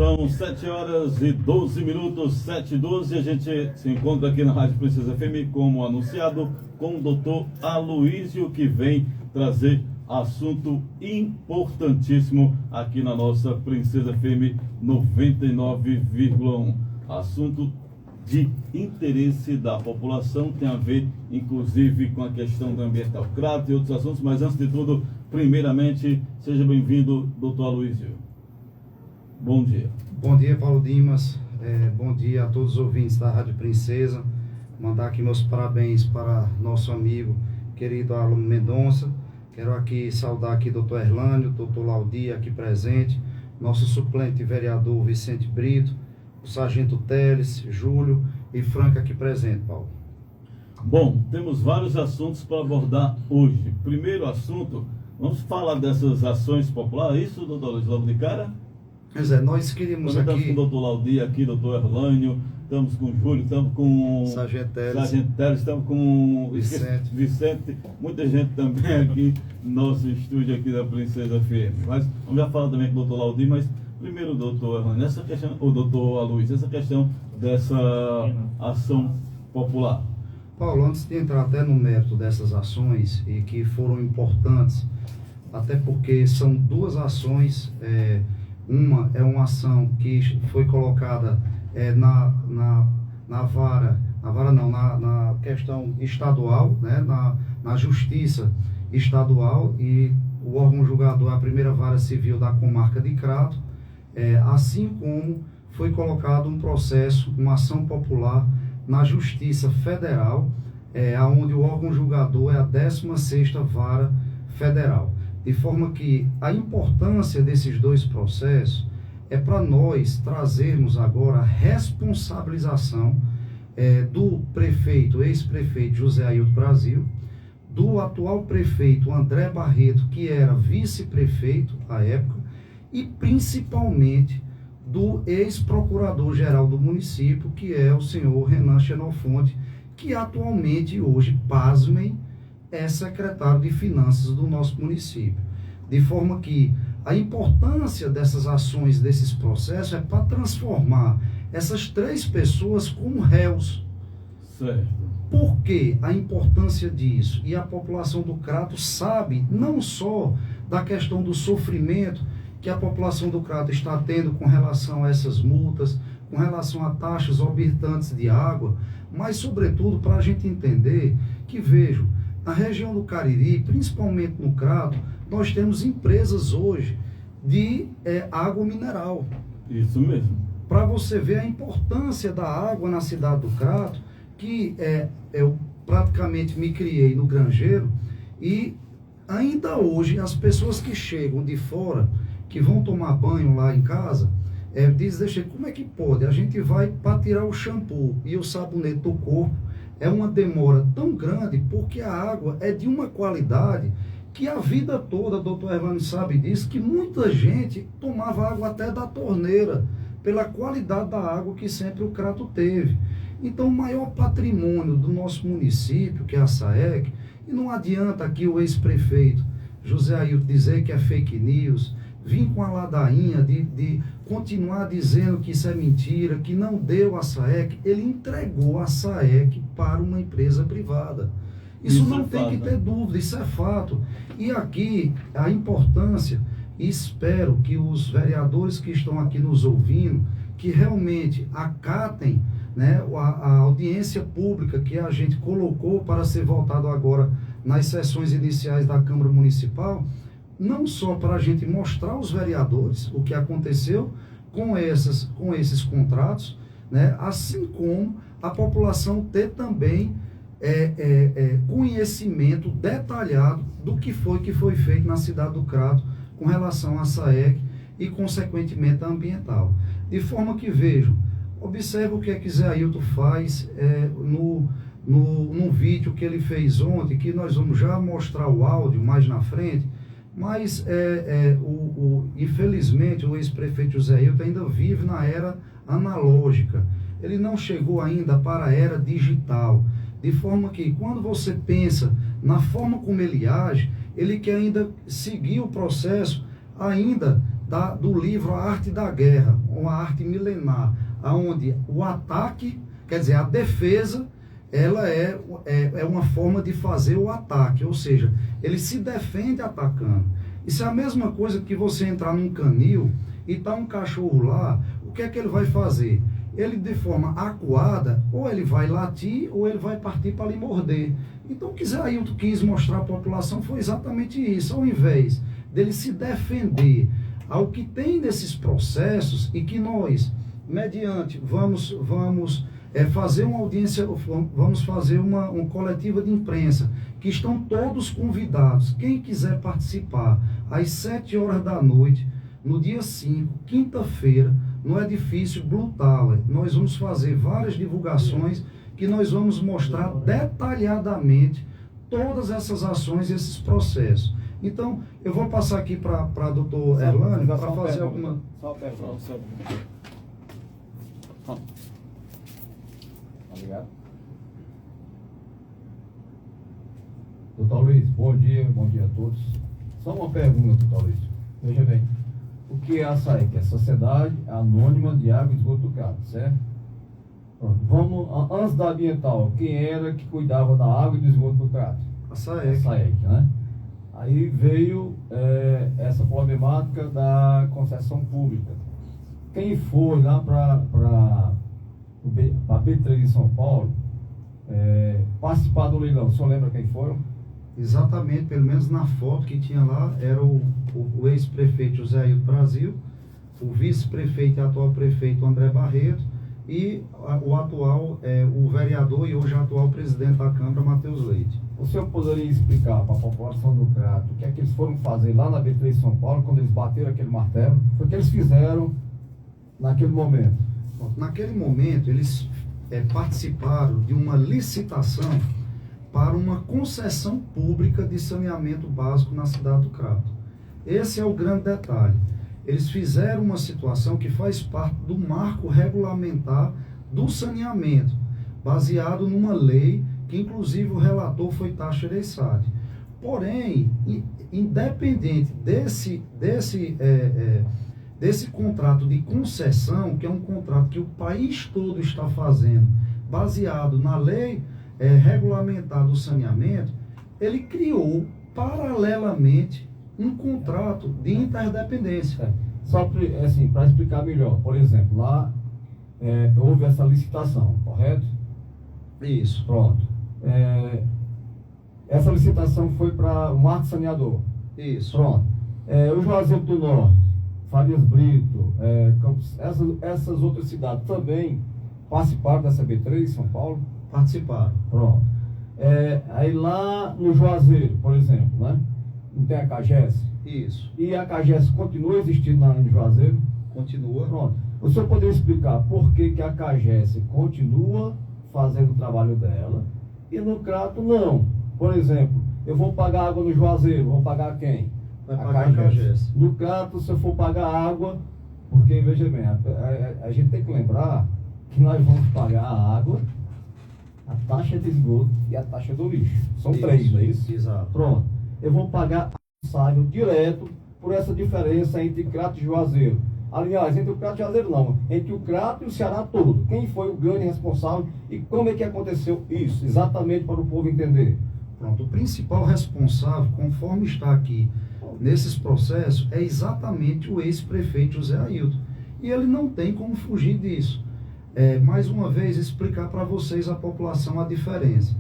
São 7 horas e 12 minutos, 7h12. A gente se encontra aqui na Rádio Princesa FM, como anunciado, com o doutor Aloísio, que vem trazer assunto importantíssimo aqui na nossa Princesa FM 99,1. Assunto de interesse da população, tem a ver inclusive com a questão do ambiental crato e outros assuntos, mas antes de tudo, primeiramente, seja bem-vindo, doutor Aloísio. Bom dia. Bom dia, Paulo Dimas. Bom dia a todos os ouvintes da Rádio Princesa. Mandar aqui meus parabéns para nosso amigo, querido Alan Mendonça. Quero aqui saudar aqui doutor Erlânio, doutor Laudi aqui presente, nosso suplente vereador Vicente Brito, o sargento Teles, Júlio e Franca aqui presente, Paulo. Bom, temos vários assuntos para abordar hoje. Primeiro assunto, vamos falar dessas ações populares, isso, doutor Luiz, logo de cara? Pois é, nós queríamos aqui... Estamos com o doutor Laudi aqui, doutor Erlânio, estamos com o Júlio, estamos com Sargento Teles, estamos com Vicente, muita gente também aqui no nosso estúdio aqui da Princesa FM. Mas vamos já falar também com o doutor Laudi, mas primeiro, doutor Erlânio, essa questão, o doutor Aloísio, essa questão dessa ação popular. Paulo, antes de entrar até no mérito dessas ações, e que foram importantes, até porque são duas ações, uma é uma ação que foi colocada na questão estadual, né, na justiça estadual, e o órgão julgador é a primeira vara civil da comarca de Crato, assim como foi colocado um processo, uma ação popular na Justiça Federal, onde o órgão julgador é a 16ª Vara Federal. De forma que a importância desses dois processos é para nós trazermos agora a responsabilização do prefeito, ex-prefeito José Ailton Brasil, do atual prefeito André Barreto, que era vice-prefeito à época, e principalmente do ex-procurador-geral do município, que é o senhor Renan Xenofonte, que atualmente, hoje, pasmem, é secretário de Finanças do nosso município. De forma que a importância dessas ações, desses processos, é para transformar essas três pessoas como réus. Certo. Por que a importância disso? E a população do Crato sabe não só da questão do sofrimento que a população do Crato está tendo com relação a essas multas, com relação a taxas exorbitantes de água, mas, sobretudo, para a gente entender que, vejo, na região do Cariri, principalmente no Crato, nós temos empresas hoje de água mineral. Isso mesmo. Para você ver a importância da água na cidade do Crato, que eu praticamente me criei no Grangeiro, e ainda hoje as pessoas que chegam de fora, que vão tomar banho lá em casa, dizem, como é que pode? A gente vai para tirar o shampoo e o sabonete do corpo, é uma demora tão grande, porque a água é de uma qualidade que a vida toda, doutor Erlânio sabe disso, que muita gente tomava água até da torneira, pela qualidade da água que sempre o Crato teve. Então, o maior patrimônio do nosso município, que é a SAEC, e não adianta aqui o ex-prefeito José Ailton dizer que é fake news, vir com a ladainha de continuar dizendo que isso é mentira, que não deu a SAEC. Ele entregou a SAEC para uma empresa privada. Isso não tem que ter dúvida, isso é fato. E aqui, a importância, e espero que os vereadores que estão aqui nos ouvindo, que realmente acatem, né, a audiência pública que a gente colocou para ser votado agora nas sessões iniciais da Câmara Municipal, não só para a gente mostrar aos vereadores o que aconteceu com esses contratos, né, assim como a população ter também conhecimento detalhado do que foi feito na cidade do Crato com relação à SAEC e, consequentemente, ambiental. De forma que, vejam, observe o que é que Zé Ailton faz no vídeo que ele fez ontem, que nós vamos já mostrar o áudio mais na frente, mas infelizmente o ex-prefeito José Ailton ainda vive na era analógica. Ele não chegou ainda para a era digital, de forma que quando você pensa na forma como ele age, ele quer ainda seguir o processo ainda do livro A Arte da Guerra, uma arte milenar, onde o ataque, quer dizer, a defesa, ela é uma forma de fazer o ataque, ou seja, ele se defende atacando. Isso é a mesma coisa que você entrar num canil e tá um cachorro lá, o que é que ele vai fazer? Ele, de forma acuada, ou ele vai latir, ou ele vai partir para lhe morder. Então, o que Zé Ailton quis mostrar à população foi exatamente isso. Ao invés dele se defender ao que tem nesses processos, e que nós, mediante, vamos fazer uma audiência, vamos fazer uma coletiva de imprensa, que estão todos convidados. Quem quiser participar, às 7 horas da noite, no dia 5, quinta-feira, no edifício Blue Tower, nós vamos fazer várias divulgações que nós vamos mostrar detalhadamente todas essas ações e esses processos. Então, eu vou passar aqui para a doutor Erlane para fazer alguma... Só uma pergunta. Obrigado. Doutor Luiz, bom dia a todos. Só uma pergunta, doutor Luiz. Veja bem, o que é a SAEC? É a Sociedade Anônima de Água e Esgoto do Crato, certo? Pronto. Vamos, antes da ambiental, quem era que cuidava da água e do esgoto do Crato? A SAEC. A SAEC, né? Aí veio essa problemática da concessão pública. Quem foi lá para a B3 em São Paulo participar do leilão, o senhor lembra quem foram? Exatamente, pelo menos na foto que tinha lá, era o ex-prefeito José Ailton Brasil, o vice-prefeito e atual prefeito André Barreto, e o atual, o vereador e hoje atual presidente da Câmara, Matheus Leite. O senhor poderia explicar para a população do Crato o que é que eles foram fazer lá na B3 de São Paulo, quando eles bateram aquele martelo? O que eles fizeram naquele momento? Naquele momento, eles participaram de uma licitação para uma concessão pública de saneamento básico na cidade do Crato. Esse é o grande detalhe. Eles fizeram uma situação que faz parte do marco regulamentar do saneamento, baseado numa lei que inclusive o relator foi Tacho Ereissati. Porém, independente desse contrato de concessão, que é um contrato que o país todo está fazendo, baseado na lei regulamentar do saneamento, ele criou paralelamente um contrato de interdependência. Só assim, para explicar melhor, por exemplo, lá houve essa licitação, correto? Isso. Pronto. Essa licitação foi para o Marco Saneador. Isso. Pronto. O Juazeiro do Norte, Farias Brito, Campos, essas outras cidades também participaram dessa B3 São Paulo? Participaram. Pronto. Aí lá no Juazeiro, por exemplo, né? Não tem a CAGES? Isso. E a CAGES continua existindo lá no Juazeiro? Continua. Pronto. O senhor poderia explicar por que a CAGES continua fazendo o trabalho dela e no Crato não? Por exemplo, eu vou pagar água no Juazeiro, vou pagar quem? Vai pagar a CAGES. No Crato, se eu for pagar água, porque, veja bem, a gente tem que lembrar que nós vamos pagar a água, a taxa de esgoto e a taxa do lixo. São três, não é isso? Exato. Pronto. Eu vou pagar responsável direto por essa diferença entre Crato e Juazeiro. Aliás, entre o Crato e o Juazeiro não, entre o Crato e o Ceará todo. Quem foi o grande responsável e como é que aconteceu isso? Exatamente para o povo entender. Pronto, o principal responsável, conforme está aqui nesses processos, é exatamente o ex-prefeito José Ailton. E ele não tem como fugir disso. Mais uma vez, explicar para vocês, a população, a diferença.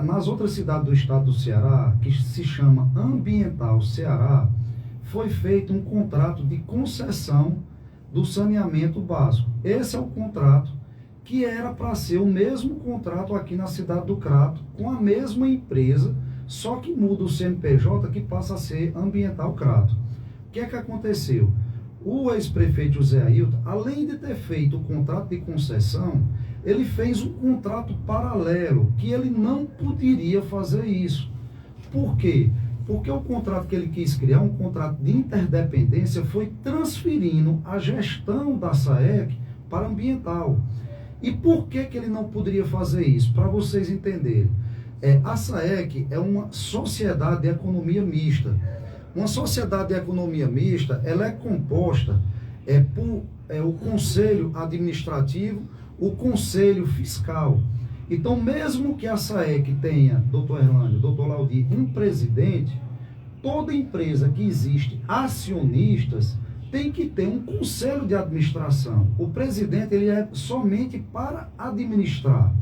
Nas outras cidades do estado do Ceará, que se chama Ambiental Ceará, foi feito um contrato de concessão do saneamento básico. Esse é o contrato que era para ser o mesmo contrato aqui na cidade do Crato, com a mesma empresa, só que muda o CNPJ, que passa a ser Ambiental Crato. O que é que aconteceu? O ex-prefeito José Ailton, além de ter feito o contrato de concessão, ele fez um contrato paralelo, que ele não poderia fazer isso. Por quê? Porque o contrato que ele quis criar, um contrato de interdependência, foi transferindo a gestão da SAEC para a ambiental. E por que ele não poderia fazer isso? Para vocês entenderem. A SAEC é uma sociedade de economia mista. Uma sociedade de economia mista, ela é composta o conselho administrativo, o conselho fiscal. Então, mesmo que a SAEC tenha, doutor Erlânio, doutor Laudi, um presidente, toda empresa que existe acionistas tem que ter um conselho de administração. O presidente ele é somente para administrar.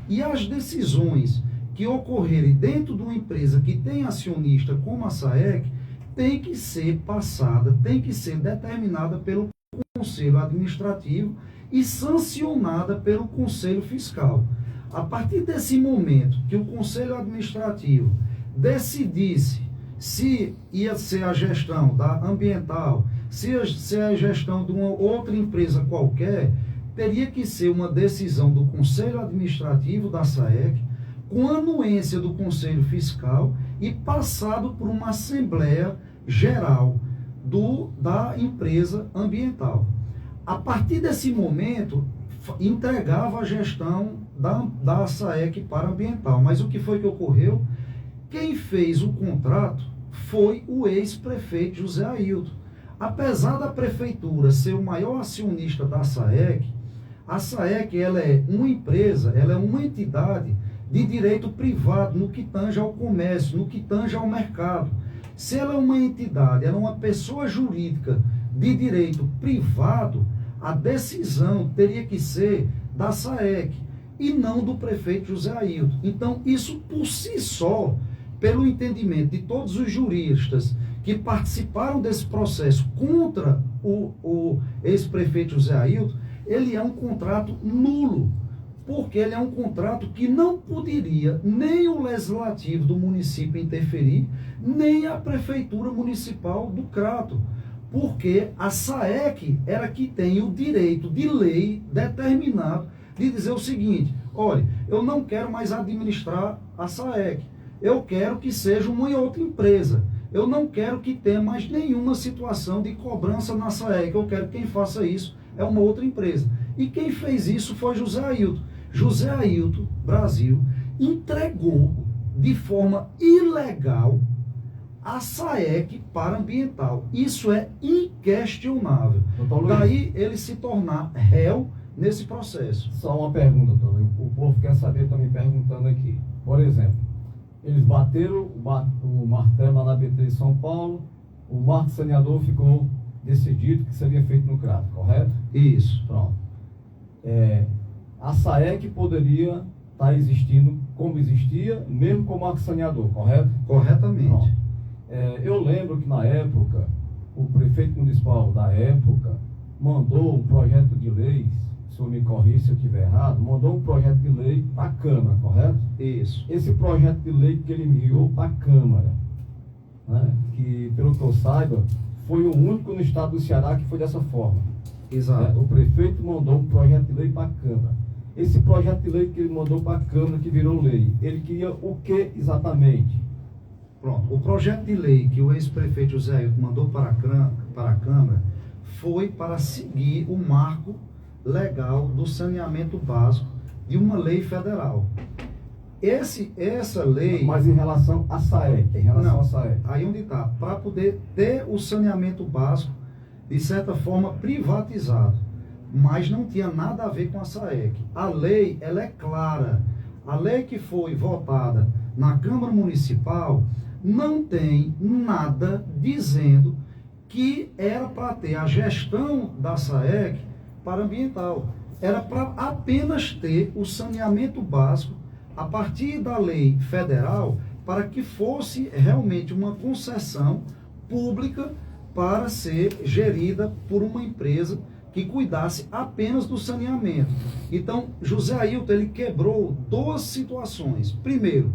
E as decisões que ocorrerem dentro de uma empresa que tem acionista como a SAEC, tem que ser passada, tem que ser determinada pelo conselho administrativo e sancionada pelo conselho fiscal. A partir desse momento que o conselho administrativo decidisse se ia ser a gestão da ambiental, se ia ser a gestão de uma outra empresa qualquer, teria que ser uma decisão do conselho administrativo da SAEC, com anuência do conselho fiscal e passado por uma assembleia geral da empresa ambiental. A partir desse momento, entregava a gestão da SAEC para a ambiental. Mas o que foi que ocorreu? Quem fez o contrato foi o ex-prefeito José Ailton. Apesar da prefeitura ser o maior acionista da SAEC, a SAEC ela é uma empresa, ela é uma entidade de direito privado no que tange ao comércio, no que tange ao mercado. Se ela é uma entidade, ela é uma pessoa jurídica de direito privado, a decisão teria que ser da SAEC e não do prefeito José Ailton. Então, isso por si só, pelo entendimento de todos os juristas que participaram desse processo contra o ex-prefeito José Ailton, ele é um contrato nulo, porque ele é um contrato que não poderia nem o legislativo do município interferir, nem a prefeitura municipal do Crato, porque a SAEC era que tem o direito de lei determinado de dizer o seguinte: olha, eu não quero mais administrar a SAEC, eu quero que seja uma outra empresa, eu não quero que tenha mais nenhuma situação de cobrança na SAEC, eu quero que quem faça isso é uma outra empresa. E quem fez isso foi José Ailton. José Ailton, Brasil, entregou de forma ilegal a SAEC para a ambiental. Isso é inquestionável. Daí ele se tornar réu nesse processo. Só uma pergunta, doutor. O povo quer saber, está me perguntando aqui. Por exemplo, eles bateram o martelo lá na BT de São Paulo, o marco saneador ficou decidido que seria feito no Crato, correto? Isso. Pronto. A SAEC poderia estar existindo como existia, mesmo com o marco saneador, correto? Corretamente. Pronto. Eu lembro que na época, o prefeito municipal da época mandou um projeto de lei, se eu me corrija se eu estiver errado, mandou um projeto de lei para a Câmara, correto? Isso. Esse projeto de lei que ele enviou para a Câmara, né, que pelo que eu saiba, foi o único no estado do Ceará que foi dessa forma. Exato. O prefeito mandou um projeto de lei para a Câmara. Esse projeto de lei que ele mandou para a Câmara, que virou lei, ele queria o que exatamente? Pronto. O projeto de lei que o ex-prefeito José Ailton mandou para a Câmara foi para seguir o marco legal do saneamento básico de uma lei federal. Essa lei... Mas em relação à SAEC, Não, aí onde está? Para poder ter o saneamento básico, de certa forma, privatizado. Mas não tinha nada a ver com a SAEC. A lei, ela é clara. A lei que foi votada na Câmara Municipal não tem nada dizendo que era para ter a gestão da SAEC para ambiental. Era para apenas ter o saneamento básico a partir da lei federal, para que fosse realmente uma concessão pública para ser gerida por uma empresa que cuidasse apenas do saneamento. Então, José Ailton, ele quebrou duas situações. Primeiro,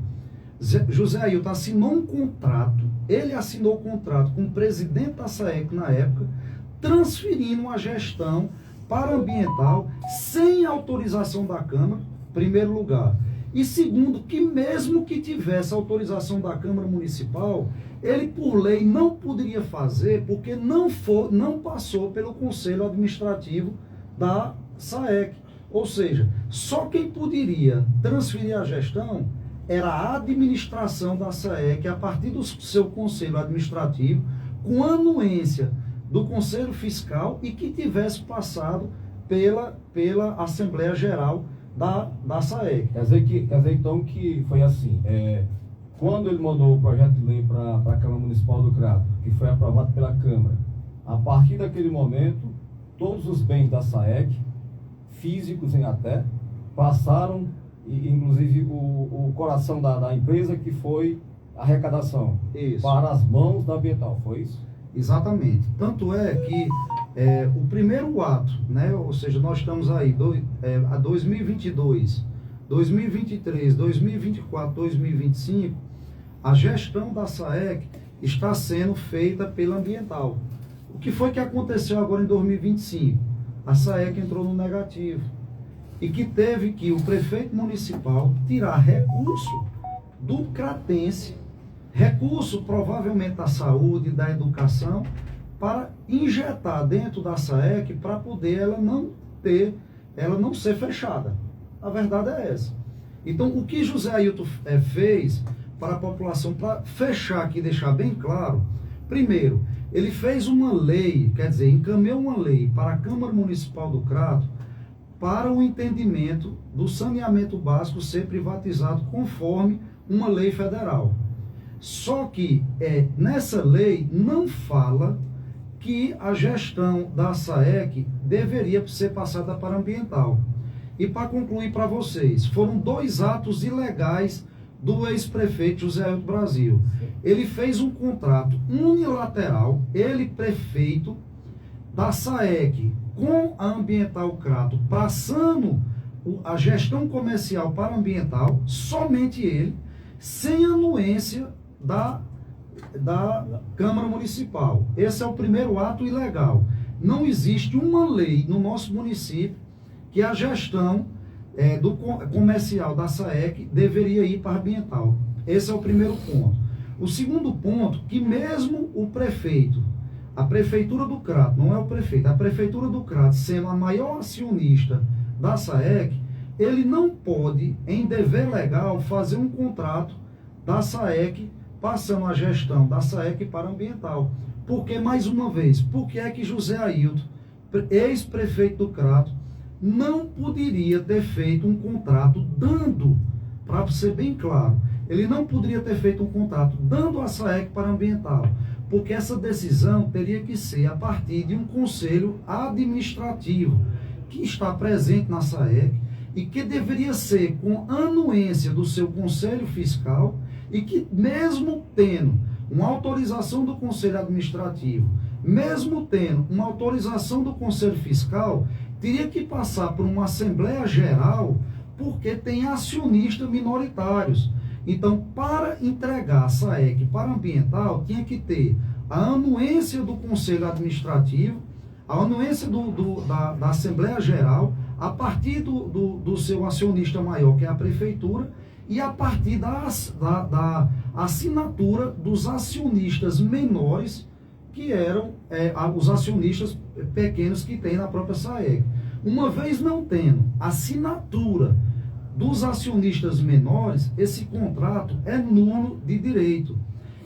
José Ailton assinou um contrato, ele assinou o contrato com o presidente da SAEC na época, transferindo a gestão para ambiental sem autorização da Câmara, primeiro lugar. E segundo, que mesmo que tivesse autorização da Câmara Municipal, ele por lei não poderia fazer, porque não passou pelo Conselho Administrativo da SAEC. Ou seja, só quem poderia transferir a gestão era a administração da SAEC, a partir do seu Conselho Administrativo, com anuência do Conselho Fiscal e que tivesse passado pela Assembleia Geral da SAEC. Quer dizer então que foi assim, quando ele mandou o projeto de lei para a Câmara Municipal do Crato, que foi aprovado pela Câmara, a partir daquele momento, todos os bens da SAEC, físicos em até, passaram, inclusive o coração da empresa, que foi a arrecadação, Isso. para as mãos da Ambiental, foi isso? Exatamente. Tanto é que o primeiro ato, né, ou seja, nós estamos aí a 2022, 2023, 2024, 2025, a gestão da SAEC está sendo feita pela Ambiental. O que foi que aconteceu agora em 2025? A SAEC entrou no negativo e que teve que o prefeito municipal tirar recurso do cratense, recurso provavelmente da saúde, da educação, para injetar dentro da SAEC para poder ela não ser fechada. A verdade é essa. Então, o que José Ailton fez para a população, para fechar aqui e deixar bem claro, primeiro, ele fez uma lei, quer dizer, encaminhou uma lei para a Câmara Municipal do Crato para o entendimento do saneamento básico ser privatizado conforme uma lei federal. Só que nessa lei não fala que a gestão da SAEC deveria ser passada para a Ambiental. E para concluir para vocês, foram 2 atos ilegais do ex-prefeito José Ailton Brasil. Ele fez um contrato unilateral, ele prefeito da SAEC com a Ambiental Crato, passando a gestão comercial para a Ambiental, somente ele, sem anuência da Câmara Municipal. Esse é o primeiro ato ilegal. Não existe uma lei no nosso município que a gestão do comercial da SAEC deveria ir para a Ambiental. Esse é o primeiro ponto. O segundo ponto, que mesmo o prefeito, a Prefeitura do Crato, não é o prefeito, a Prefeitura do Crato, sendo a maior acionista da SAEC, ele não pode, em dever legal, fazer um contrato da SAEC, passando a gestão da SAEC para a Ambiental. Porque, mais uma vez, por que é que José Ailton, ex-prefeito do Crato, não poderia ter feito um contrato dando, para ser bem claro, ele não poderia ter feito um contrato dando a SAEC para a Ambiental, porque essa decisão teria que ser a partir de um conselho administrativo que está presente na SAEC e que deveria ser com anuência do seu conselho fiscal e que, mesmo tendo uma autorização do conselho administrativo, mesmo tendo uma autorização do conselho fiscal, teria que passar por uma Assembleia Geral, porque tem acionistas minoritários. Então, para entregar a SAEC para a Ambiental, tinha que ter a anuência do Conselho Administrativo, a anuência da Assembleia Geral, a partir do seu acionista maior, que é a Prefeitura, e a partir da assinatura dos acionistas menores, que eram os acionistas pequenos que tem na própria SAEC. Uma vez não tendo assinatura dos acionistas menores, esse contrato é nulo de direito.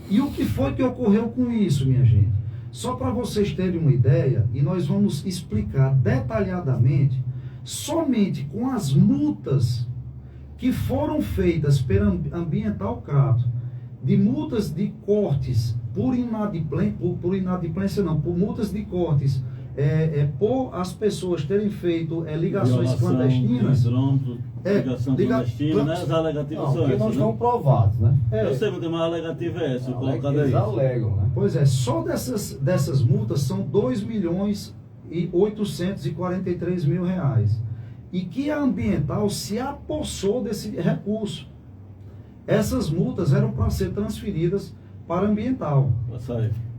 E o que foi que ocorreu com isso, minha gente? Só para vocês terem uma ideia, e nós vamos explicar detalhadamente, somente com as multas que foram feitas pela Ambiental Crato, de multas de cortes por inadimplência não, por multas de cortes, por as pessoas terem feito ligações clandestinas. Ligação clandestina, né? As alegativas são que essas, não né? estão provados, né? Eu sei, mas a alegativa é essa, colocada aí. Eles alegam, né? Pois é, só dessas multas são 2.843.000 reais. E que a Ambiental se apossou desse recurso. Essas multas eram para ser transferidas para a Ambiental,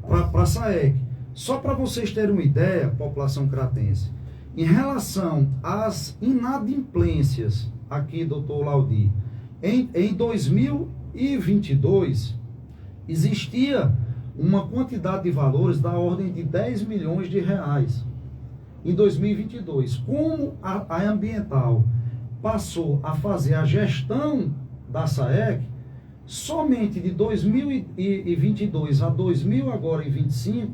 para a SAEC. Só para vocês terem uma ideia, população cratense, em relação às inadimplências aqui, doutor Laudi, em 2022, existia uma quantidade de valores da ordem de 10 milhões de reais. Em 2022, como a Ambiental passou a fazer a gestão da SAEC, somente de 2022 a 2025,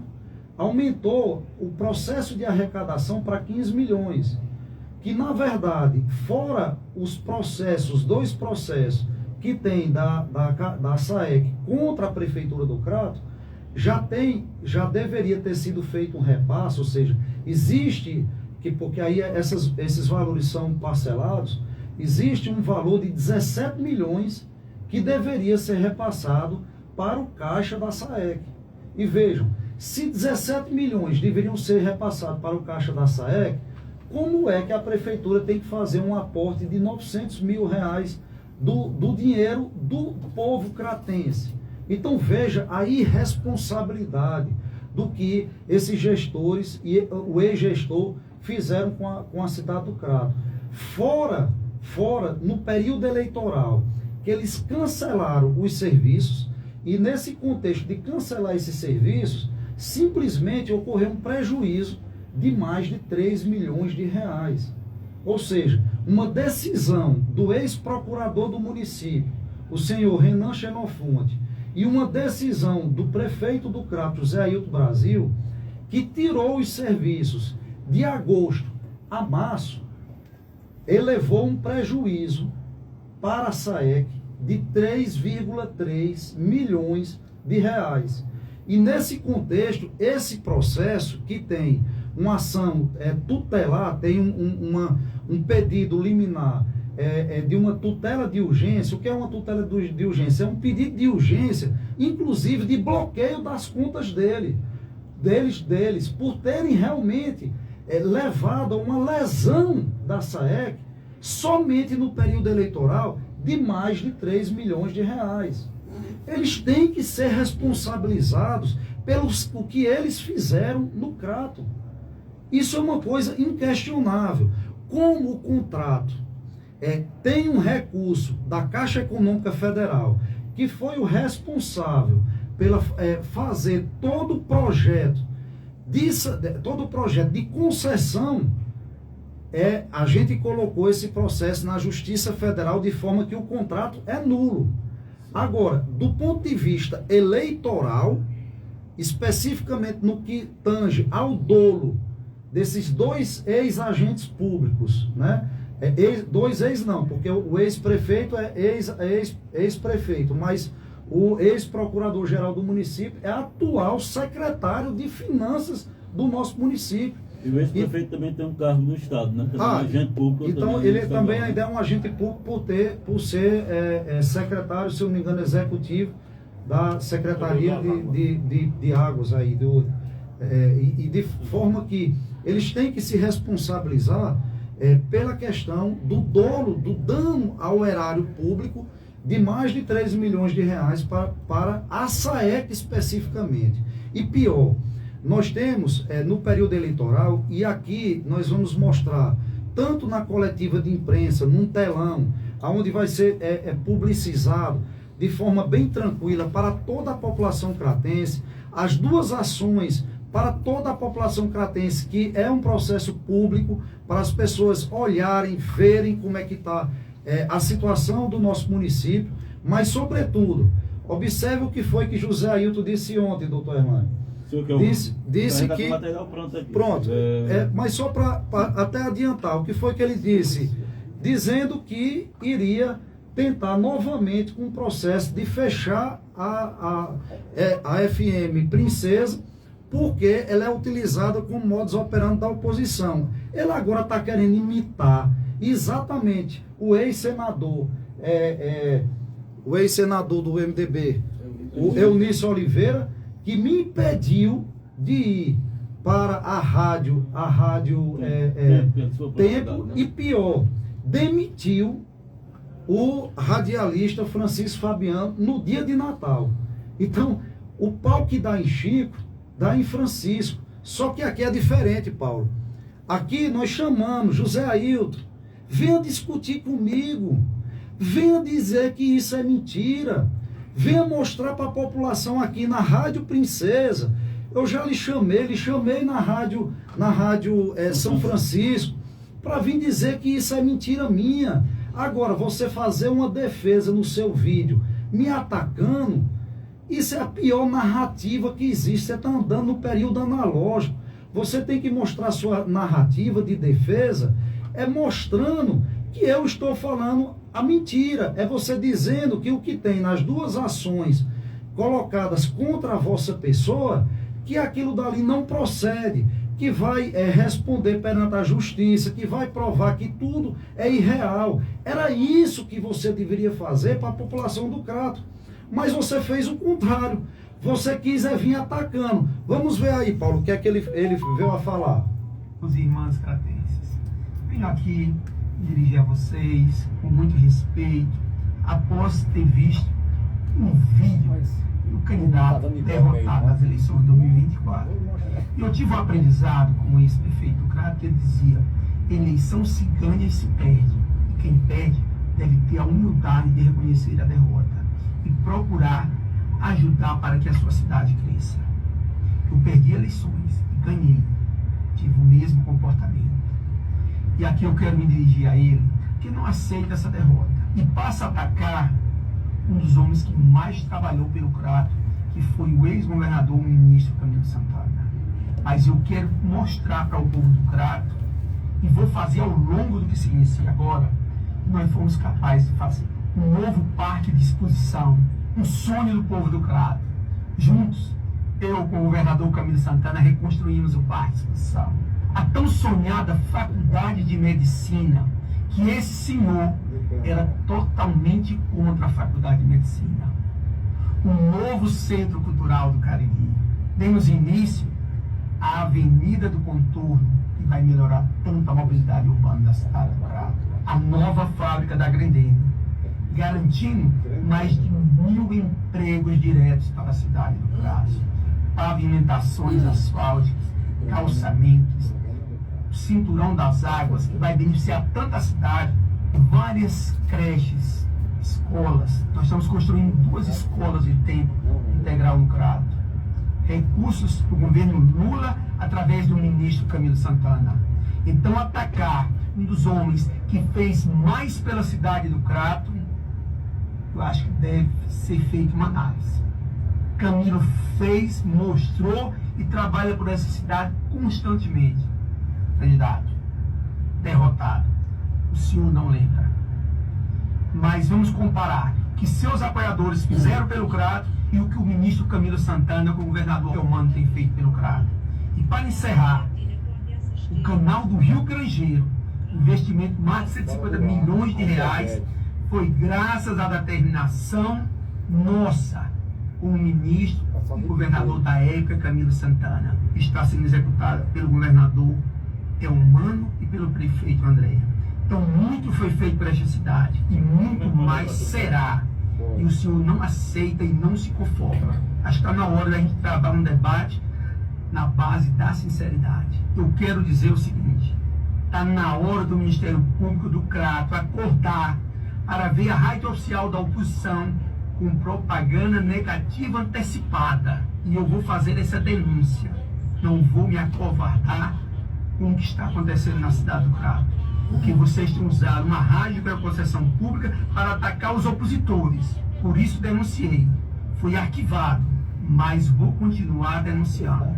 aumentou o processo de arrecadação para 15 milhões. Que, na verdade, fora os processos, 2 processos que tem da SAEC contra a Prefeitura do Crato, já deveria ter sido feito um repasse, ou seja, existe, porque aí esses valores são parcelados, existe um valor de 17 milhões que deveria ser repassado para o caixa da SAEC. E vejam, se 17 milhões deveriam ser repassados para o caixa da SAEC, como é que a Prefeitura tem que fazer um aporte de 900 mil reais do dinheiro do povo cratense? Então veja a irresponsabilidade do que esses gestores e o ex-gestor fizeram com a cidade do Crato. Fora, no período eleitoral, que eles cancelaram os serviços, e nesse contexto de cancelar esses serviços, simplesmente ocorreu um prejuízo de mais de 3 milhões de reais. Ou seja, uma decisão do ex-procurador do município, o senhor Renan Xenofonte, e uma decisão do prefeito do Crato, José Ailton Brasil, que tirou os serviços de agosto a março, elevou um prejuízo para a SAEC de 3,3 milhões de reais. E nesse contexto, esse processo que tem uma ação tutelar, tem um pedido liminar de uma tutela de urgência. O que é uma tutela de urgência? É um pedido de urgência, inclusive de bloqueio das contas deles, por terem realmente levado a uma lesão da SAEC somente no período eleitoral de mais de 3 milhões de reais. Eles têm que ser responsabilizados pelo que eles fizeram no Crato. Isso é uma coisa inquestionável. Como o contrato tem um recurso da Caixa Econômica Federal, que foi o responsável pela fazer todo o projeto de concessão, a gente colocou esse processo na Justiça Federal de forma que o contrato é nulo. Agora, do ponto de vista eleitoral, especificamente no que tange ao dolo desses 2 ex-agentes públicos, né? Dois ex não, porque o ex-prefeito é ex-prefeito, mas o ex-procurador-geral do município é atual secretário de Finanças do nosso município. E o ex-prefeito também tem um cargo no Estado, né? É um agente público. Então ele também ainda é um agente público por ser secretário, se eu não me engano, executivo da Secretaria de Águas aí, e de forma que eles têm que se responsabilizar pela questão do dolo, do dano ao erário público de mais de 3 milhões de reais para a SAEC especificamente. E pior, nós temos no período eleitoral, e aqui nós vamos mostrar, tanto na coletiva de imprensa, num telão, onde vai ser publicizado de forma bem tranquila para toda a população cratense, as 2 ações para toda a população cratense, que é um processo público, para as pessoas olharem, verem como é que está a situação do nosso município, mas, sobretudo, observe o que foi que José Ailton disse ontem, doutor Hermânio. Disse que... Pronto, mas só para até adiantar, o que foi que ele disse? Dizendo que iria tentar novamente com o processo de fechar a FM Princesa, porque ela é utilizada como modus operandi da oposição. Ele agora está querendo imitar exatamente o ex-senador do MDB, o Eunício Oliveira, que me impediu de ir para a rádio Tempo, e pior, demitiu o radialista Francisco Fabiano no dia de Natal. Então, o pau que dá em Chico, dá em Francisco. Só que aqui é diferente, Paulo. Aqui nós chamamos José Ailton, venha discutir comigo, venha dizer que isso é mentira, venha mostrar para a população aqui na Rádio Princesa. Eu já lhe chamei na rádio São Francisco, para vir dizer que isso é mentira minha. Agora, você fazer uma defesa no seu vídeo me atacando, Isso é a pior narrativa que existe. Você está andando no período analógico. Você tem que mostrar sua narrativa de defesa, mostrando que eu estou falando a mentira. É você dizendo que o que tem nas duas ações colocadas contra a vossa pessoa, que aquilo dali não procede, que vai responder perante a justiça, que vai provar que tudo é irreal. Era isso que você deveria fazer para a população do Crato. Mas você fez o contrário. Você quis vir atacando. Vamos ver aí, Paulo, o que é que ele veio a falar. Os irmãos cratenses, venho aqui dirigir a vocês com muito respeito, após ter visto um vídeo do candidato derrotado nas eleições de 2024. E eu tive um aprendizado com o ex-prefeito do Crato, que ele dizia: eleição se ganha e se perde. E quem perde deve ter a humildade de reconhecer a derrota e procurar ajudar para que a sua cidade cresça. Eu perdi eleições e ganhei. Tive o mesmo comportamento. E aqui eu quero me dirigir a ele, que não aceita essa derrota e passa a atacar um dos homens que mais trabalhou pelo Crato, que foi o ex-governador, o ministro Camilo Santana. Mas eu quero mostrar para o povo do Crato, e vou fazer ao longo do que se inicia agora, que nós fomos capazes de fazer um novo parque de exposição, um sonho do povo do Crato. Juntos, eu com o governador Camilo Santana reconstruímos o parque de exposição. A tão sonhada faculdade de medicina, que esse senhor era totalmente contra a faculdade de medicina. Um novo centro cultural do Cariri. Demos início à Avenida do Contorno, que vai melhorar tanto a mobilidade urbana da cidade do Crato. A nova fábrica da Grendene, garantindo mais de 1.000 empregos diretos para a cidade do Crato. Pavimentações asfálticas, calçamentos, cinturão das águas, que vai beneficiar tanto a cidade, várias creches, escolas. Nós estamos construindo 2 escolas de tempo integral no Crato. Recursos do governo Lula através do ministro Camilo Santana. Então, atacar um dos homens que fez mais pela cidade do Crato, eu acho que deve ser feita uma análise. Camilo fez, mostrou e trabalha por essa cidade constantemente. Candidato, derrotado, o senhor não lembra. Mas vamos comparar o que seus apoiadores fizeram pelo Crato e o que o ministro Camilo Santana, com o governador Eumano, tem feito pelo Crato. E para encerrar, o canal do Rio Grangeiro, investimento de mais de 150 milhões de reais, foi graças à determinação nossa, com o ministro e governador da época, Camilo Santana. Está sendo executada pelo governador Eumano e pelo prefeito André. Então, muito foi feito por esta cidade e muito mais será. E o senhor não aceita e não se conforma. Acho que está na hora da gente travar um debate na base da sinceridade. Eu quero dizer o seguinte: está na hora do Ministério Público do Crato acordar para ver a rádio oficial da oposição com propaganda negativa antecipada. E eu vou fazer essa denúncia. Não vou me acovardar com o que está acontecendo na cidade do Crato. Porque vocês têm usado uma rádio para concessão pública para atacar os opositores. Por isso denunciei. Foi arquivado, mas vou continuar denunciando.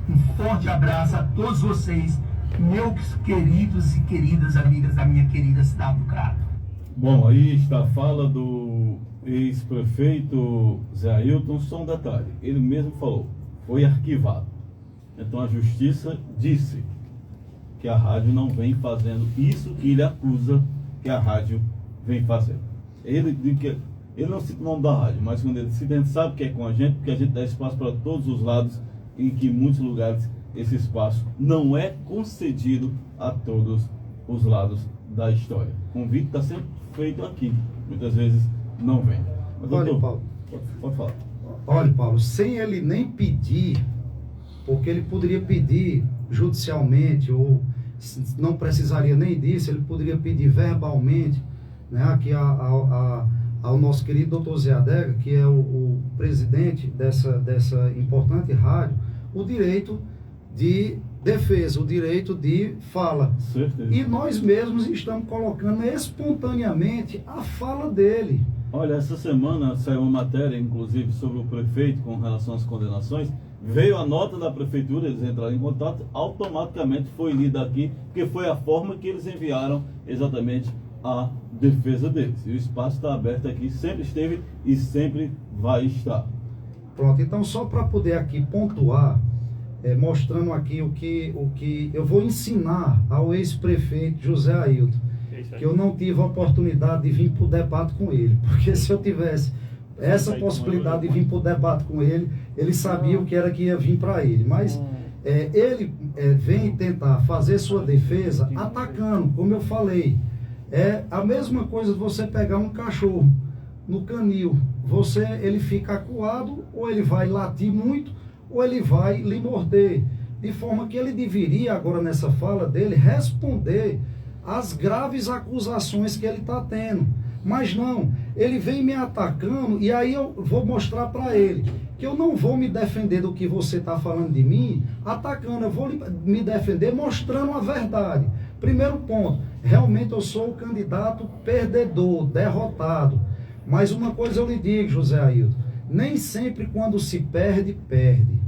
Um forte abraço a todos vocês, meus queridos e queridas amigas da minha querida cidade do Crato. Bom, aí está a fala do ex-prefeito Zé Ailton. Só um detalhe, ele mesmo falou, foi arquivado. Então a justiça disse que a rádio não vem fazendo isso que ele acusa que a rádio vem fazendo. Ele não cita o nome da rádio, mas quando ele cita, a gente sabe que é com a gente, porque a gente dá espaço para todos os lados, e que em muitos lugares esse espaço não é concedido a todos os lados da história. O convite está sendo feito aqui, muitas vezes não vem. Mas, Olha, doutor, Paulo. pode falar. Olha, Paulo, sem ele nem pedir, porque ele poderia pedir judicialmente, ou não precisaria nem disso, ele poderia pedir verbalmente, né, aqui ao nosso querido doutor Zé Adega, que é o presidente dessa importante rádio, o direito de defesa, o direito de fala. Certeza. E nós mesmos estamos colocando espontaneamente a fala dele. Olha, essa semana saiu uma matéria, inclusive, sobre o prefeito com relação às condenações. Veio a nota da prefeitura, eles entraram em contato, automaticamente foi lida aqui, porque foi a forma que eles enviaram exatamente a defesa deles. E o espaço está aberto aqui, sempre esteve e sempre vai estar. Pronto, então só para poder aqui pontuar, mostrando aqui o que eu vou ensinar ao ex-prefeito José Ailton, que eu não tive a oportunidade de vir para o debate com ele, porque se eu tivesse essa possibilidade de vir para o debate com ele, ele sabia o que era que ia vir para ele, mas ele vem tentar fazer sua defesa atacando, como eu falei. É a mesma coisa de você pegar um cachorro no canil, ele fica acuado, ou ele vai latir muito, ou ele vai lhe morder, de forma que ele deveria, agora nessa fala dele, responder às graves acusações que ele está tendo. Mas não, ele vem me atacando, e aí eu vou mostrar para ele que eu não vou me defender do que você está falando de mim, atacando, eu vou me defender mostrando a verdade. Primeiro ponto, realmente eu sou o candidato perdedor, derrotado. Mas uma coisa eu lhe digo, José Ailton, nem sempre quando se perde, perde.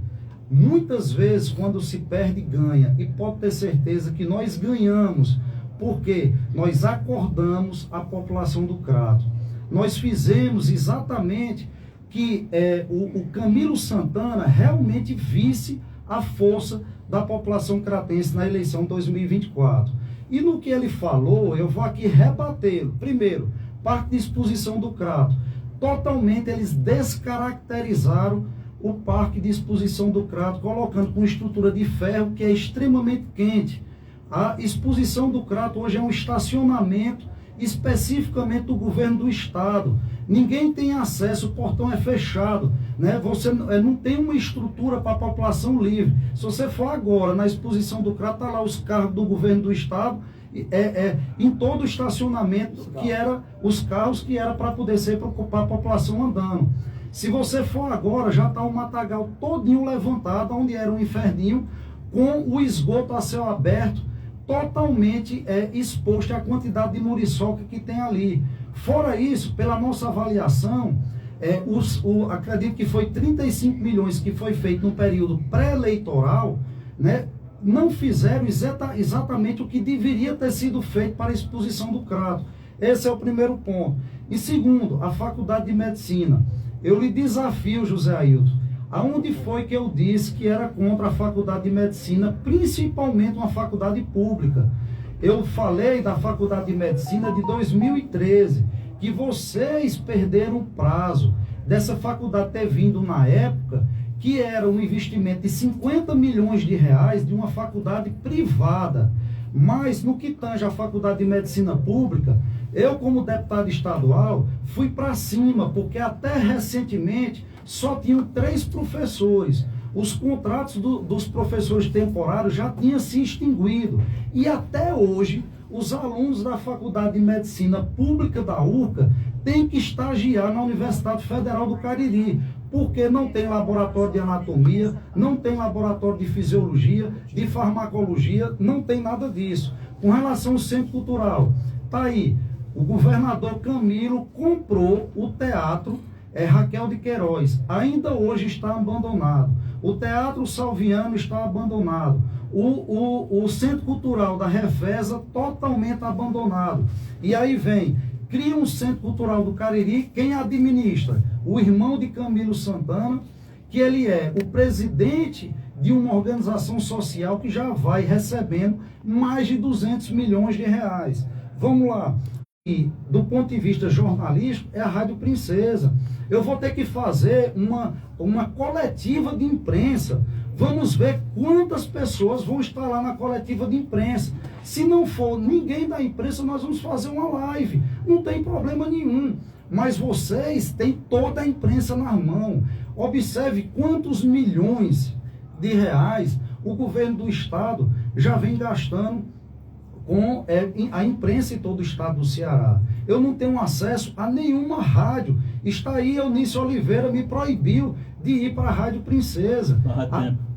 Muitas vezes quando se perde, ganha. E pode ter certeza que nós ganhamos, porque nós acordamos a população do Crato. Nós fizemos exatamente que o Camilo Santana realmente visse a força da população cratense na eleição 2024. E no que ele falou, eu vou aqui rebatê-lo. Primeiro, Parque de Exposição do Crato. Totalmente eles descaracterizaram o Parque de Exposição do Crato, colocando com estrutura de ferro que é extremamente quente. A Exposição do Crato hoje é um estacionamento especificamente do governo do estado. Ninguém tem acesso, o portão é fechado, né? Você não tem uma estrutura para a população livre. Se você for agora na Exposição do Crato, está lá os carros do governo do estado, em todo o estacionamento, que era os carros que era para poder ser para ocupar a população andando. Se você for agora, já está o matagal todinho levantado, onde era um inferninho, com o esgoto a céu aberto, totalmente exposto à quantidade de muriçoca que tem ali. Fora isso, pela nossa avaliação, acredito que foi 35 milhões que foi feito no período pré-eleitoral, né? Não fizeram exatamente o que deveria ter sido feito para a Exposição do Crato. Esse é o primeiro ponto. E segundo, a Faculdade de Medicina. Eu lhe desafio, José Ailton, aonde foi que eu disse que era contra a Faculdade de Medicina, principalmente uma faculdade pública? Eu falei da Faculdade de Medicina de 2013, que vocês perderam o prazo dessa faculdade ter vindo na época, que era um investimento de 50 milhões de reais de uma faculdade privada. Mas no que tange a Faculdade de Medicina Pública, eu como deputado estadual fui para cima, porque até recentemente só tinham 3 professores. Os contratos dos professores temporários já tinham se extinguido. E até hoje, os alunos da Faculdade de Medicina Pública da URCA têm que estagiar na Universidade Federal do Cariri, porque não tem laboratório de anatomia, não tem laboratório de fisiologia, de farmacologia, não tem nada disso. Com relação ao Centro Cultural, tá aí, o governador Camilo comprou o teatro Raquel de Queiroz, ainda hoje está abandonado. O Teatro Salviano está abandonado. O Centro Cultural da Refesa totalmente abandonado. E aí vem, cria um Centro Cultural do Cariri, quem administra? O irmão de Camilo Santana, que ele é o presidente de uma organização social que já vai recebendo mais de 200 milhões de reais. Vamos lá. E do ponto de vista jornalístico, é a Rádio Princesa. Eu vou ter que fazer uma coletiva de imprensa. Vamos ver quantas pessoas vão estar lá na coletiva de imprensa. Se não for ninguém da imprensa, nós vamos fazer uma live. Não tem problema nenhum. Mas vocês têm toda a imprensa na mão. Observe quantos milhões de reais o governo do estado já vem gastando com a imprensa em todo o estado do Ceará. Eu não tenho acesso a nenhuma rádio. Está aí, Eunício Oliveira me proibiu de ir para a Rádio Princesa,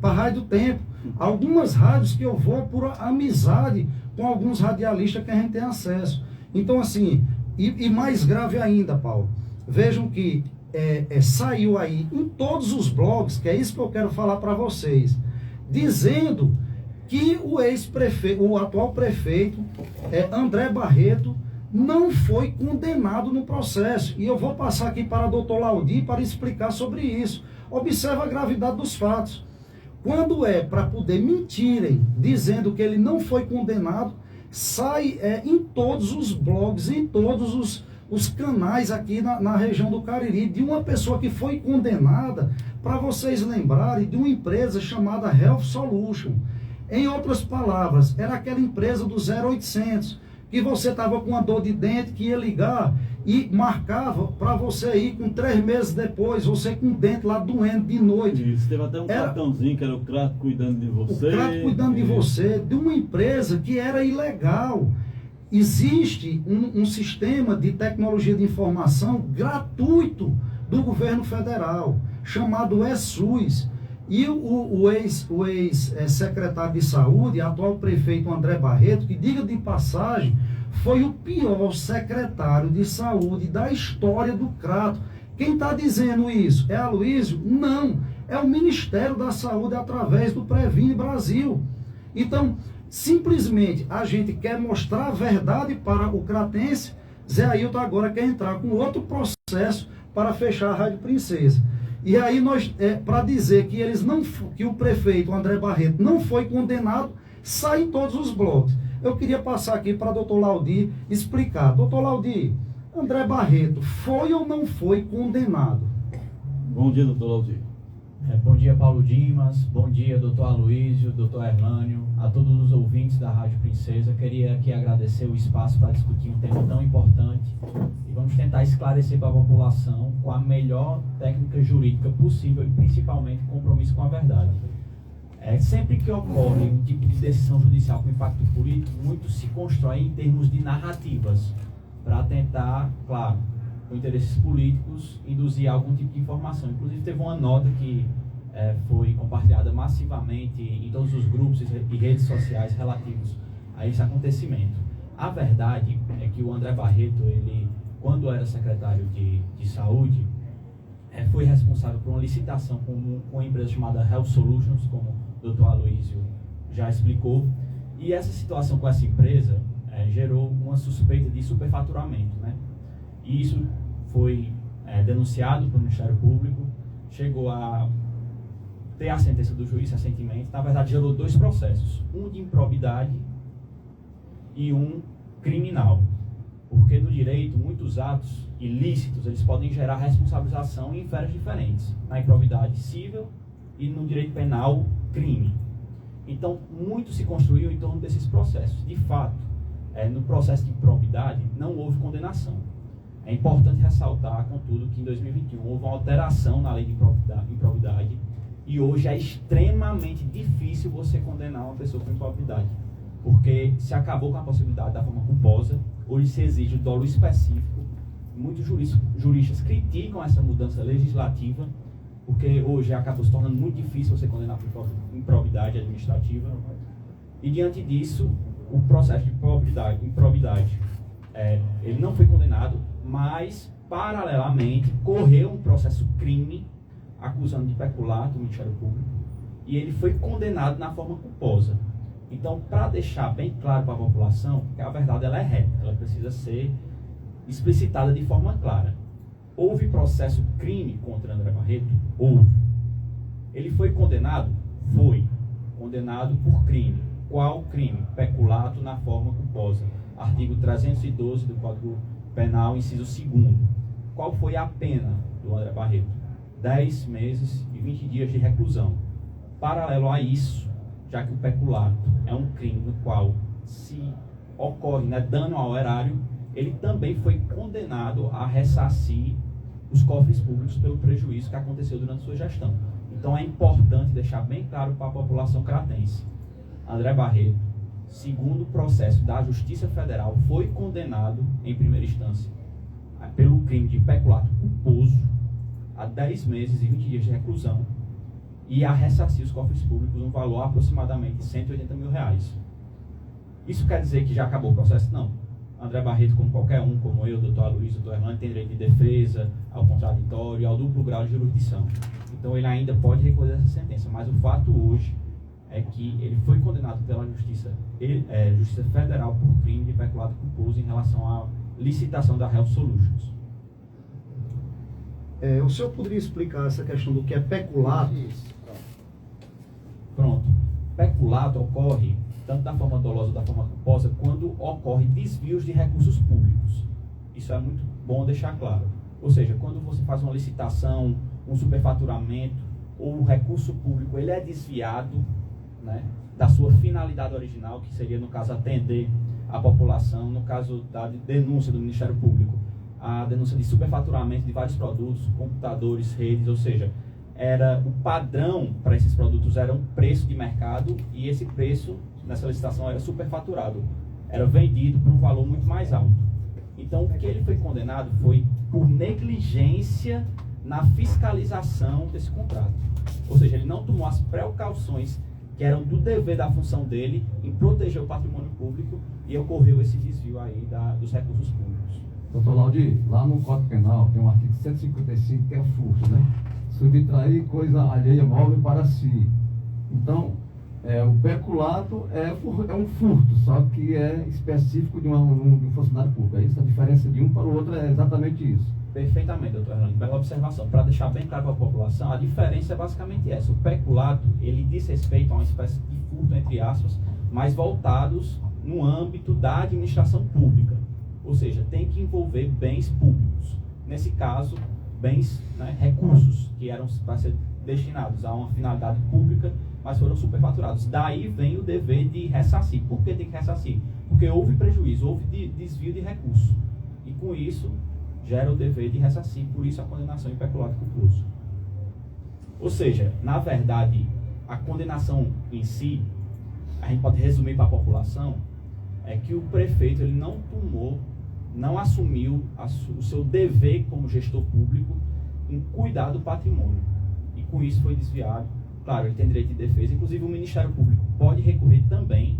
para a Rádio Tempo. Algumas rádios que eu vou por amizade com alguns radialistas que a gente tem acesso. Então, assim, e mais grave ainda, Paulo, vejam que saiu aí em todos os blogs, que é isso que eu quero falar para vocês, dizendo que o atual prefeito, André Barreto, não foi condenado no processo. E eu vou passar aqui para o doutor Laudir para explicar sobre isso. Observa a gravidade dos fatos. Quando para poder mentirem, dizendo que ele não foi condenado, sai em todos os blogs, em todos os canais aqui na região do Cariri, de uma pessoa que foi condenada, para vocês lembrarem, de uma empresa chamada Health Solution. Em outras palavras, era aquela empresa do 0800, que você estava com uma dor de dente, que ia ligar e marcava para você ir com 3 meses depois, você com o dente lá doendo de noite. Isso, teve até um cartãozinho que era o Crato cuidando de você. O Crato cuidando de você, de uma empresa que era ilegal. Existe um sistema de tecnologia de informação gratuito do governo federal, chamado ESUS. E o ex-secretário de saúde, atual prefeito André Barreto, que, diga de passagem, foi o pior secretário de saúde da história do Crato. Quem está dizendo isso? É Aloysio? Não, é o Ministério da Saúde através do Previne Brasil. Então, simplesmente a gente quer mostrar a verdade para o cratense. Zé Ailton agora quer entrar com outro processo para fechar a Rádio Princesa. E aí nós, para dizer que que o prefeito André Barreto não foi condenado, sai em todos os blogs. Eu queria passar aqui para o doutor Laudir explicar. Doutor Laudir, André Barreto foi ou não foi condenado? Bom dia, doutor Laudir. Bom dia, Paulo Dimas. Bom dia, doutor Aloysio, doutor Hernânio, a todos os ouvintes da Rádio Princesa. Queria aqui agradecer o espaço para discutir um tema tão importante e vamos tentar esclarecer para a população com a melhor técnica jurídica possível e principalmente compromisso com a verdade. Sempre que ocorre um tipo de decisão judicial com impacto político, muito se constrói em termos de narrativas para tentar, claro, com interesses políticos, induzir algum tipo de informação. Inclusive teve uma nota que foi compartilhada massivamente em todos os grupos e redes sociais relativos a esse acontecimento. A verdade é que o André Barreto, ele, quando era secretário de saúde, foi responsável por uma licitação com uma empresa chamada Health Solutions, como o doutor Aloysio já explicou, e essa situação com essa empresa gerou uma suspeita de superfaturamento, né? E isso foi denunciado pelo Ministério Público, chegou a ter a sentença do juiz recentemente. Na verdade, gerou 2 processos, um de improbidade e um criminal. Porque no direito, muitos atos ilícitos, eles podem gerar responsabilização em esferas diferentes. Na improbidade, civil, e no direito penal, crime. Então, muito se construiu em torno desses processos. De fato, no processo de improbidade, não houve condenação. É importante ressaltar, contudo, que em 2021 houve uma alteração na lei de improbidade e hoje é extremamente difícil você condenar uma pessoa por improbidade, porque se acabou com a possibilidade da forma culposa, hoje se exige o dolo específico. Muitos juristas criticam essa mudança legislativa, porque hoje acabou se tornando muito difícil você condenar por improbidade administrativa. E diante disso, o processo de improbidade, ele não foi condenado, mas, paralelamente, correu um processo crime, acusando de peculato o Ministério Público, e ele foi condenado na forma culposa. Então, para deixar bem claro para a população, que a verdade ela é reta, ela precisa ser explicitada de forma clara. Houve processo crime contra André Barreto? Houve. Ele foi condenado? Foi. Condenado por crime. Qual crime? Peculato na forma culposa. Artigo 312 do Código Penal, inciso 2º. Qual foi a pena do André Barreto? 10 meses e 20 dias de reclusão. Paralelo a isso, já que o peculato é um crime no qual se ocorre dano ao erário, ele também foi condenado a ressarcir os cofres públicos pelo prejuízo que aconteceu durante sua gestão. Então é importante deixar bem claro para a população cratense. André Barreto, segundo o processo da Justiça Federal, foi condenado em primeira instância pelo crime de peculato culposo a 10 meses e 20 dias de reclusão e a ressarcir os cofres públicos um valor aproximadamente de R$180 mil. Isso quer dizer que já acabou o processo? Não. André Barreto, como qualquer um, como eu, doutor Aloysio, doutor Hernani, tem direito de defesa, ao contraditório, ao duplo grau de jurisdição. Então ele ainda pode recorrer essa sentença, mas o fato hoje é que ele foi condenado pela Justiça Federal por crime de peculado culposo em relação à licitação da Health Solutions. O senhor poderia explicar essa questão do que é peculato? Pronto. Peculato ocorre tanto da forma dolosa ou da forma culposa quando ocorre desvios de recursos públicos. Isso é muito bom deixar claro. Ou seja, quando você faz uma licitação, um superfaturamento, ou o recurso público ele é desviado, né, da sua finalidade original, que seria, no caso, atender a população, no caso da denúncia do Ministério Público, a denúncia de superfaturamento de vários produtos, computadores, redes, ou seja, o padrão para esses produtos era um preço de mercado e esse preço, nessa licitação, era superfaturado, era vendido por um valor muito mais alto. Então, o que ele foi condenado foi por negligência na fiscalização desse contrato. Ou seja, ele não tomou as precauções que eram do dever da função dele em proteger o patrimônio público e ocorreu esse desvio aí dos recursos públicos. Doutor Laudir, lá no Código Penal tem um artigo 155 que é furto, né? Subtrair coisa alheia móvel para si. Então, o peculato é um furto, só que é específico de um funcionário público. É isso, a diferença de um para o outro é exatamente isso. Perfeitamente, doutor Hernani. Bela observação. Para deixar bem claro para a população, a diferença é basicamente essa. O peculato, ele diz respeito a uma espécie de furto, entre aspas, mas voltados no âmbito da administração pública. Ou seja, tem que envolver bens públicos. Nesse caso, bens, né, recursos, que eram para ser destinados a uma finalidade pública, mas foram superfaturados. Daí vem o dever de ressarcir. Por que tem que ressarcir? Porque houve prejuízo, houve desvio de recursos. E com isso, gera o dever de ressarcir, por isso a condenação em peculato culposo. Ou seja, na verdade, a condenação em si, a gente pode resumir para a população, é que o prefeito ele não assumiu o seu dever como gestor público em cuidar do patrimônio. E com isso foi desviado. Claro, ele tem direito de defesa, inclusive o Ministério Público pode recorrer também,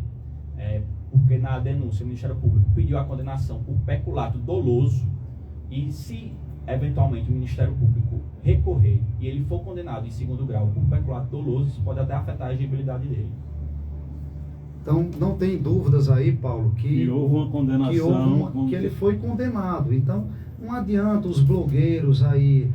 porque na denúncia o Ministério Público pediu a condenação por peculato doloso. E se, eventualmente, o Ministério Público recorrer e ele for condenado em segundo grau por peculato doloso, isso pode até afetar a exigibilidade dele. Então, não tem dúvidas aí, Paulo, que houve uma condenação. Que ele foi condenado. Então, não adianta os blogueiros aí,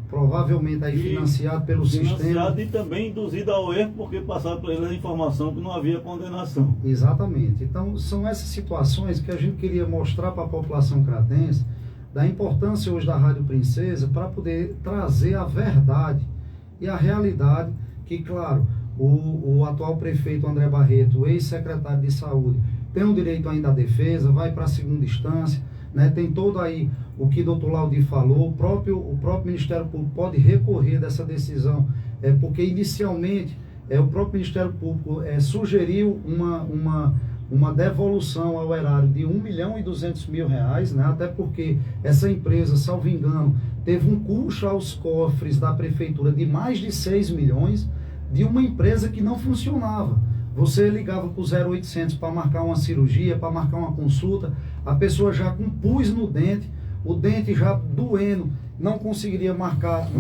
provavelmente aí financiado pelo sistema. E também induzido ao erro, porque passaram para eles a informação que não havia condenação. Exatamente. Então, são essas situações que a gente queria mostrar para a população cratense, da importância hoje da Rádio Princesa, para poder trazer a verdade e a realidade que, claro, o atual prefeito André Barreto, o ex-secretário de Saúde, tem o direito ainda à defesa, vai para a segunda instância, né? Tem todo aí o que o doutor Laudir falou, o próprio Ministério Público pode recorrer dessa decisão, porque inicialmente o próprio Ministério Público sugeriu uma devolução ao erário de R$1.200.000, né? Até porque essa empresa, salvo engano, teve um custo aos cofres da prefeitura de mais de 6 milhões, de uma empresa que não funcionava. Você ligava para o 0800 para marcar uma cirurgia, para marcar uma consulta, a pessoa já com pus no dente, o dente já doendo, não conseguiria marcar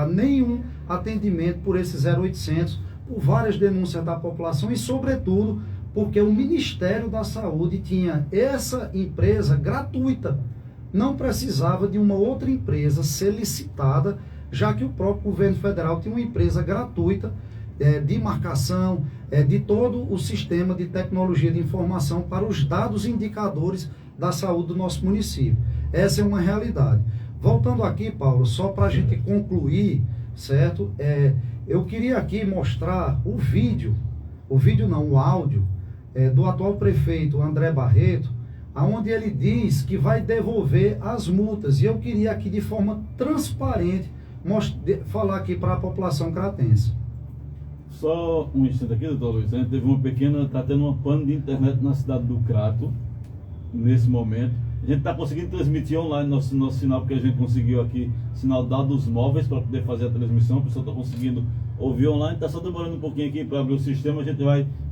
nenhum atendimento por esse 0800, por várias denúncias da população e, sobretudo, porque o Ministério da Saúde tinha essa empresa gratuita, não precisava de uma outra empresa ser licitada, já que o próprio governo federal tinha uma empresa gratuita de marcação, de todo o sistema de tecnologia de informação para os dados indicadores da saúde do nosso município. Essa é uma realidade. Voltando aqui, Paulo, só para a gente concluir, certo? Eu queria aqui mostrar o áudio do atual prefeito André Barreto, onde ele diz que vai devolver as multas. E eu queria aqui, de forma transparente, falar aqui para a população cratense. Só um instante aqui, doutor Luiz. A gente teve está tendo uma pane de internet na cidade do Crato, nesse momento. A gente está conseguindo transmitir online nosso sinal, porque a gente conseguiu aqui sinal dados móveis para poder fazer a transmissão. O pessoal está conseguindo ouvir online. Está só demorando um pouquinho aqui para abrir o sistema. A gente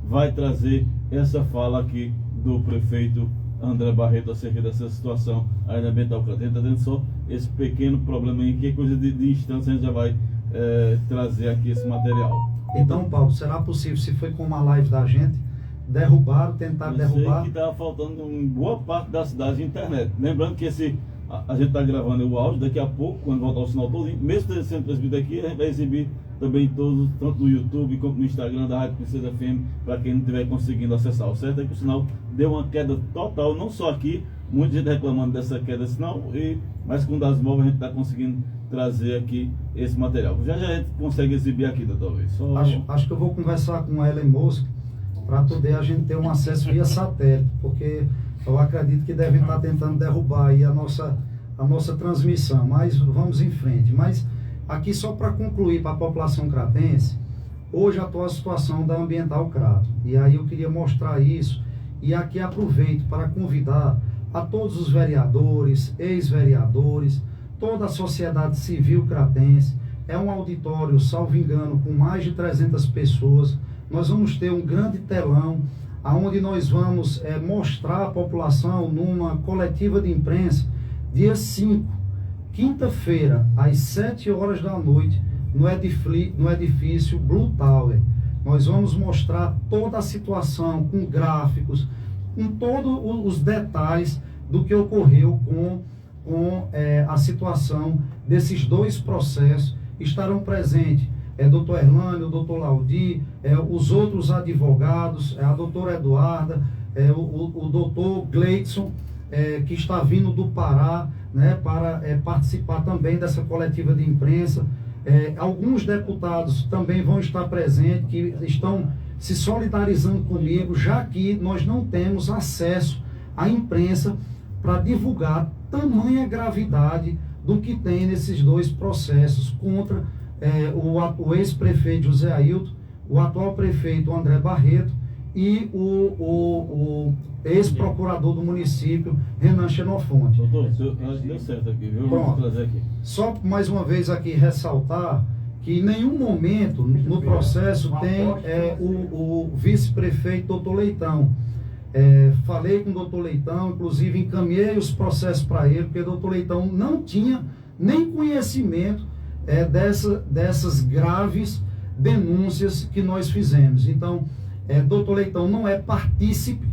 vai trazer essa fala aqui do prefeito André Barreto acerca dessa situação aí ambiental. A gente está tendo só esse pequeno problema aí, que é coisa de instância, a gente já vai trazer aqui esse material. Então, Paulo, será possível, se foi com uma live da gente, tentar derrubar? Que estava faltando em boa parte da cidade de internet. Lembrando que a gente está gravando o áudio, daqui a pouco, quando voltar o sinal todo, mesmo sendo transmitido aqui, a gente vai exibir também todos, tanto no YouTube como no Instagram da Rádio Princesa FM, para quem não estiver conseguindo acessar. O certo é que o sinal deu uma queda total, não só aqui, muita gente reclamando dessa queda de sinal, mas com das móveis a gente está conseguindo trazer aqui esse material. Já a gente consegue exibir aqui, doutor Luiz. Acho que eu vou conversar com ela em Mosca, para poder a gente ter um acesso via satélite, porque eu acredito que devem estar tentando derrubar aí a nossa transmissão, mas vamos em frente. Mas aqui só para concluir para a população cratense, hoje a atual situação da Ambiental Crato, e aí eu queria mostrar isso, e aqui aproveito para convidar a todos os vereadores, ex-vereadores, toda a sociedade civil cratense. É um auditório, salvo engano, com mais de 300 pessoas. Nós vamos ter um grande telão, onde nós vamos mostrar à população numa coletiva de imprensa, dia 5, quinta-feira, às 7 horas da noite, no edifício Blue Tower. Nós vamos mostrar toda a situação, com gráficos, com todos os detalhes do que ocorreu com a situação desses dois processos. Estarão presentes doutor Erlânio, doutor Laudi, os outros advogados, a doutora Eduarda, o doutor Gleidson, que está vindo do Pará, né, para participar também dessa coletiva de imprensa. Alguns deputados também vão estar presentes, que estão se solidarizando comigo, já que nós não temos acesso à imprensa para divulgar tamanha gravidade do que tem nesses dois processos contra o ex-prefeito José Ailton, o atual prefeito André Barreto e o ex-procurador do município, Renan Xenofonte. Doutor, deu certo aqui, viu? Vamos trazer aqui. Só mais uma vez aqui ressaltar que em nenhum momento no processo tem o vice-prefeito doutor Leitão. Falei com o doutor Leitão, inclusive encaminhei os processos para ele, porque o doutor Leitão não tinha nem conhecimento dessas graves denúncias que nós fizemos. Então, doutor Leitão não é partícipe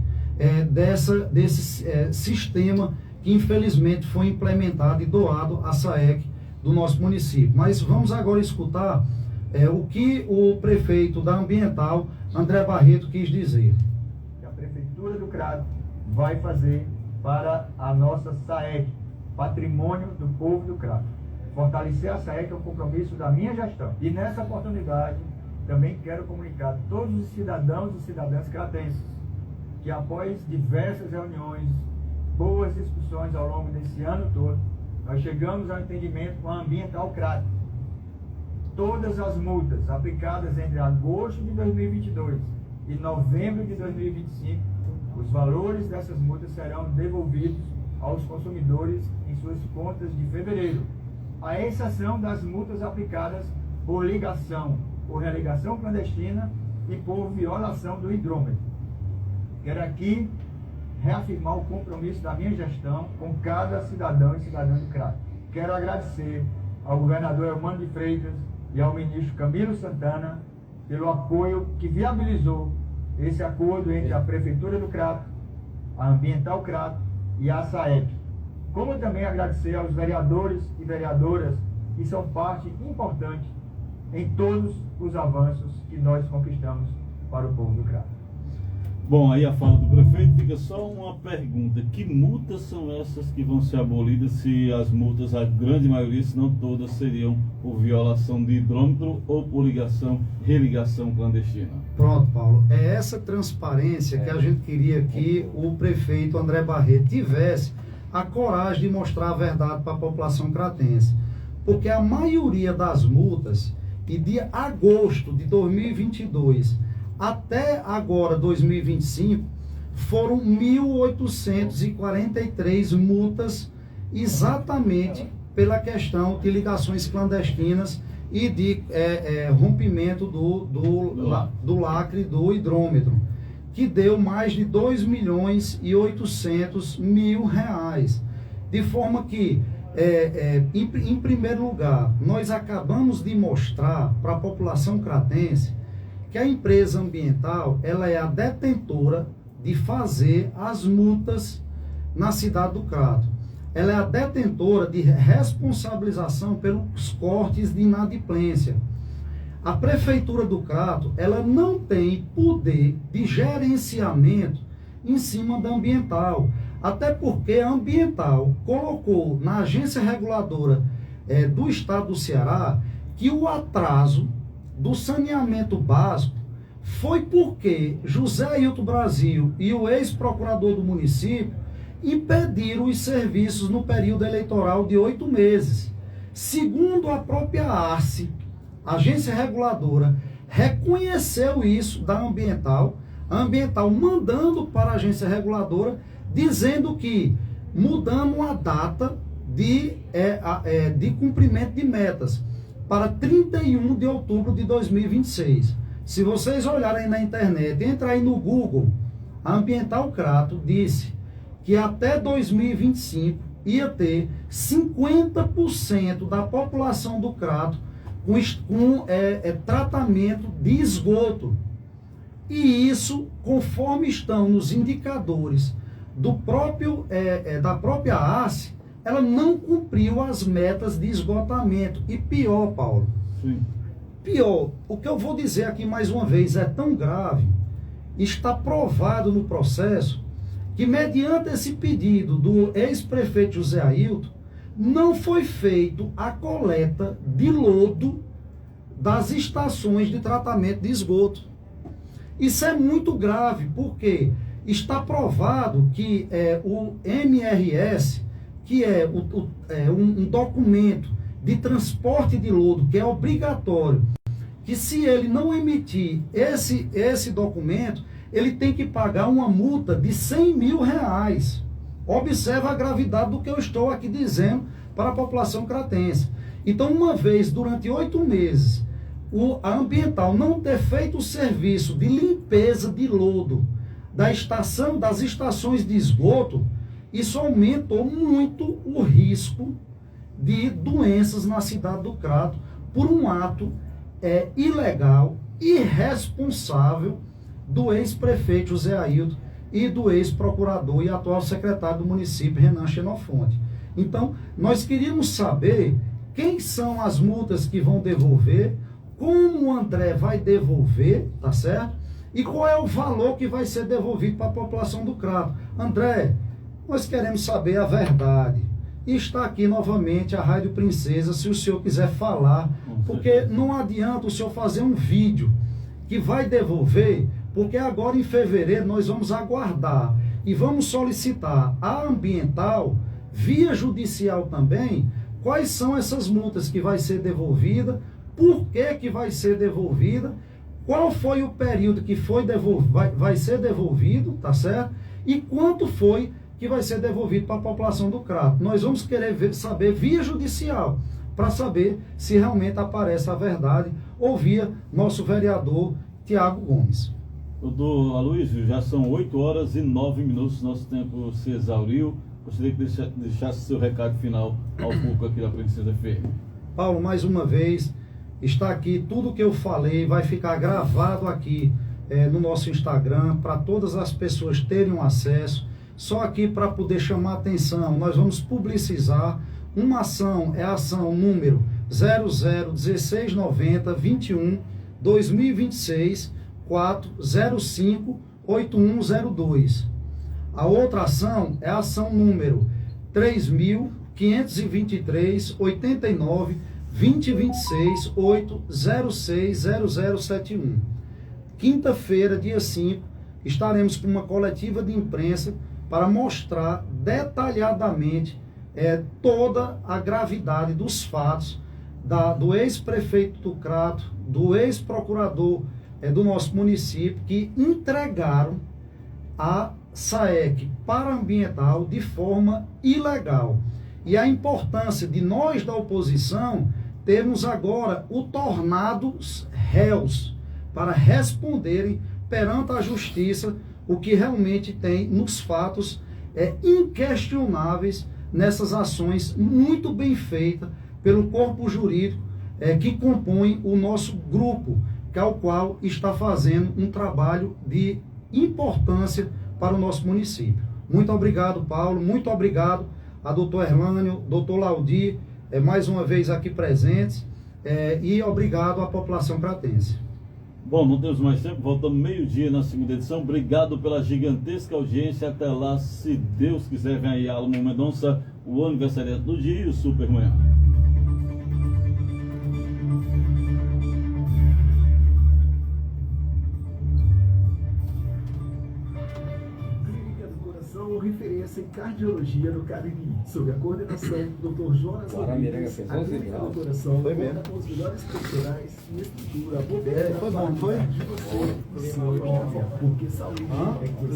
desse sistema que infelizmente foi implementado e doado à SAEC do nosso município. Mas vamos agora escutar o que o prefeito da Ambiental, André Barreto, quis dizer. A Prefeitura do Crato vai fazer para a nossa SAEC, Patrimônio do Povo do Crato. Fortalecer a SAEC é um compromisso da minha gestão. E nessa oportunidade, também quero comunicar a todos os cidadãos e cidadãs cratenses que após diversas reuniões, boas discussões ao longo desse ano todo, nós chegamos ao entendimento com a Ambiental Crato. Todas as multas aplicadas entre agosto de 2022 e novembro de 2025, os valores dessas multas serão devolvidos aos consumidores em suas contas de fevereiro, à exceção das multas aplicadas por ligação, por religação clandestina e por violação do hidrômetro. Quero aqui reafirmar o compromisso da minha gestão com cada cidadão e cidadã do Crato. Quero agradecer ao governador Eumano de Freitas e ao ministro Camilo Santana pelo apoio que viabilizou esse acordo entre a Prefeitura do Crato, a Ambiental Crato e a SAEC. Como também agradecer aos vereadores e vereadoras que são parte importante em todos os avanços que nós conquistamos para o povo do Crato. Bom, aí a fala do prefeito, fica só uma pergunta: que multas são essas que vão ser abolidas, se as multas, a grande maioria, se não todas, seriam por violação de hidrômetro ou por religação clandestina? Pronto, Paulo. É essa transparência que a gente queria que o prefeito André Barreto tivesse a coragem de mostrar a verdade para a população cratense. Porque a maioria das multas, e de agosto de 2022 até agora, 2025, foram 1.843 multas, exatamente pela questão de ligações clandestinas e de rompimento do lacre do hidrômetro. que deu mais de 2.800.000 reais. De forma que, em primeiro lugar, nós acabamos de mostrar para a população cratense que a empresa ambiental ela é a detentora de fazer as multas na cidade do Crato. Ela é a detentora de responsabilização pelos cortes de inadimplência. A Prefeitura do Crato, ela não tem poder de gerenciamento em cima da ambiental. Até porque a ambiental colocou na agência reguladora do estado do Ceará que o atraso do saneamento básico foi porque José Ailton Brasil e o ex-procurador do município impediram os serviços no período eleitoral de 8 meses. Segundo a própria ARCE, agência reguladora, reconheceu isso da ambiental, a ambiental mandando para a agência reguladora, dizendo que mudamos a data de cumprimento de metas para 31 de outubro de 2026. Se vocês olharem na internet, entra aí no Google, a Ambiental Crato disse que até 2025 ia ter 50% da população do Crato com tratamento de esgoto. E isso, conforme estão nos indicadores da própria ACE, ela não cumpriu as metas de esgotamento. E pior, Paulo, Sim. Pior, o que eu vou dizer aqui mais uma vez é tão grave, está provado no processo, que mediante esse pedido do ex-prefeito José Ailton, não foi feito a coleta de lodo das estações de tratamento de esgoto. Isso é muito grave, porque está provado que o MRS, que é um documento de transporte de lodo, que é obrigatório, que se ele não emitir esse documento, ele tem que pagar uma multa de 100 mil reais. Observa a gravidade do que eu estou aqui dizendo para a população cratense. Então, uma vez, durante 8 meses, a ambiental não ter feito o serviço de limpeza de lodo das estações de esgoto, isso aumentou muito o risco de doenças na cidade do Crato por um ato ilegal, irresponsável do ex-prefeito José Ailton e do ex-procurador e atual secretário do município, Renan Xenofonte. Então, nós queríamos saber quem são as multas que vão devolver, como o André vai devolver, tá certo? E qual é o valor que vai ser devolvido para a população do Crato. André, nós queremos saber a verdade. E está aqui novamente a Rádio Princesa, se o senhor quiser falar, porque não adianta o senhor fazer um vídeo que vai devolver, porque agora em fevereiro nós vamos aguardar e vamos solicitar à ambiental, via judicial também, quais são essas multas que vai ser devolvida, por que vai ser devolvida, qual foi o período que vai ser devolvido, tá certo? E quanto foi que vai ser devolvido para a população do Crato. Nós vamos querer saber via judicial, para saber se realmente aparece a verdade, ou via nosso vereador Tiago Gomes. Doutor Aloysio, já são 8h09, nosso tempo se exauriu. Gostaria que deixasse seu recado final ao público aqui da Princesa FM. Paulo, mais uma vez, está aqui, tudo que eu falei vai ficar gravado aqui no nosso Instagram, para todas as pessoas terem um acesso. Só aqui para poder chamar a atenção, nós vamos publicizar uma ação, é a ação número 001690 21 2026 405 8102. A outra ação é a ação número 3523 89 2026 806 0071. Quinta-feira, dia 5, estaremos com uma coletiva de imprensa para mostrar detalhadamente toda a gravidade dos fatos do ex-prefeito do Crato, do ex-procurador do nosso município, que entregaram a SAEC paraambiental de forma ilegal. E a importância de nós da oposição termos agora o tornados réus para responderem perante a justiça o que realmente tem nos fatos inquestionáveis nessas ações muito bem feitas pelo corpo jurídico que compõe o nosso grupo, que é o qual está fazendo um trabalho de importância para o nosso município. Muito obrigado, Paulo, muito obrigado a doutor Erlânio, doutor Laudir, mais uma vez aqui presentes, e obrigado à população cratense. Bom, não temos mais tempo, voltamos meio-dia na segunda edição. Obrigado pela gigantesca audiência. Até lá, se Deus quiser, vem aí Alamo Mendonça, o aniversariante do dia e o Supermanhã. Referência em cardiologia no Cariri, sob a coordenação do Dr. Jonas Rodrigues. A clínica do coração conta com os melhores profissionais e estrutura moderna. Foi bom, foi? De você, porque saúde é coisa.